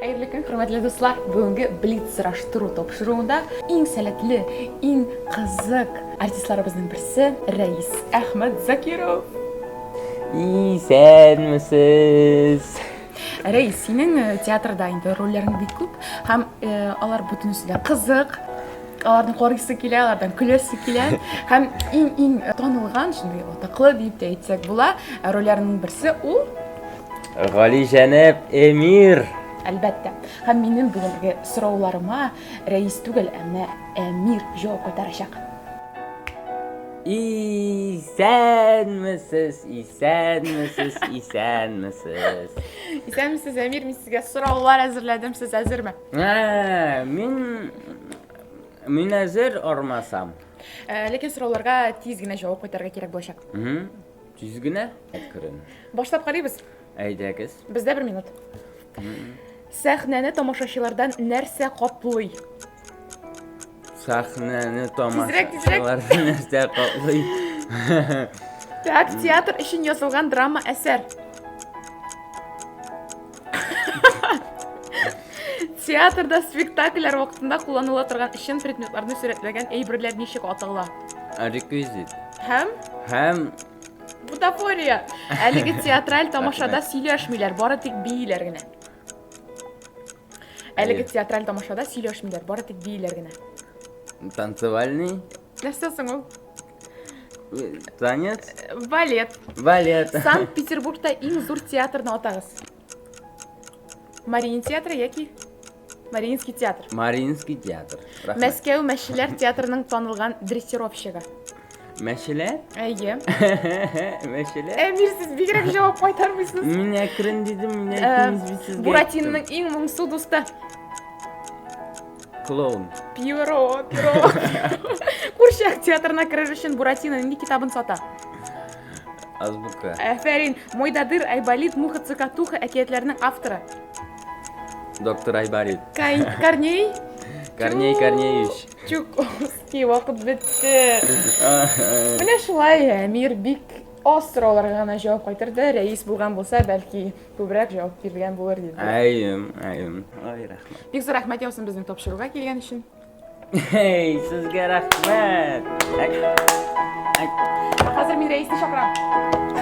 Xayrli kun, hurmatli do'stlar. Bugungi Blitz surashtiruv topshiruvida eng salatli, eng qiziq artistlarimizning birisi Rais Ahmad Zakirov. Senmisiz? Rais, sening teatrda endi rollaring bek ko'p, ham ular butunisiga qiziq. Ularni ko'rgisi keladi, ulardan kulasi keladi. Ham eng tanilgan, shunday otaqli deb aytsak bo'lar, rollarning birisi u G'alijanab Emir. Albatta. Ham mening bugungi so'rovlarimga Rais tugul, ammo Amir javob qaytaracaq. Senmisiz? Isanmisiz Amir, men sizga so'rovlar hazırladim. Siz hazırmı? Men hazır olmasam. Lekin so'rovlarga tezgina javob qaytarga kerak bo'lacak. Tezgina kirin. Boshlab qaraymiz. Aydagiz. Bizda 1 minut. Sahnani tomoshachilardan narsa qoplay? Sahnani Tezroq. tomoshachilardan narsa qoplay. Tak, teatr uchun yozilgan drama asar. Teatrda spektakllar vaqtida qo'llaniladigan ishon predmetlarni suratlagan aybirlar nechik ataladi? Rekvizit. Ham butaforiya. Haligi teatral tomoshada siylashmaylar, bora tek biylargina. Haligi teatral tomoshada siylashmaylar, bora tek biylargina. Танцевальный. Narsasin u? Танец. Balet. Sankt-Peterburgda eng zo'r teatrni atag'iz. Mariin teatri yoki Mariinskiy teatr. Mariinskiy teatr. Moskva mashhurlar teatrining tanilgan dressировщиgi. Mashhurlar? Ayye. Mashhurlar? Amir, siz bekrak javob qaytarmaysiz. Men akrin dedim, men aytdingiz sizga. Buratinning eng mungsu do'sti. Kloun. Pyero. Qurshaq teatrına kirish uchun Buratinoning kitobini sotadi. Azbuka. Aferin. Mo'ydadir Aybalit Muxa-Tsakatuxa hikoyatlarining avtori. Doktor Aybalit. Korneyevich. Chukovskiy, vaqt bitdi. Mana shulay Amir bek oz so'rovlarga javob qaytardi. Rais bo'lgan bo'lsa, balki ko'proq javob bergan bo'lar dedi. Ayim. Ay, rahmat. Bek zo'r rahmat olsun bizning topshiruvga kelgan uchun. Hey, sizga rahmat. Hozir men raisni chaqiraman.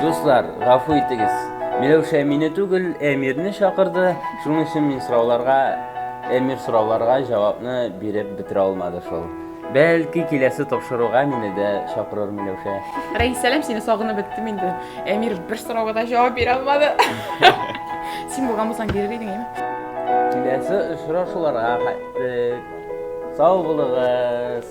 Do'stlar, g'afur etingiz. Milevsha meni tugul Emirni chaqirdi. Shuning uchun men Emir so'rovlarga javobni berib bitira olmadi shol. Belki kelasi topshiruvga meni de chaqirar Milevsha. Rais salam, seni sog'inib bitdim endi. Emir bir so'rovga javob bera olmadi. Sen bo'lgan bo'lsang berar edingmi? Kelasi uchrashuvlarga qattiq sog' bo'ling'iz.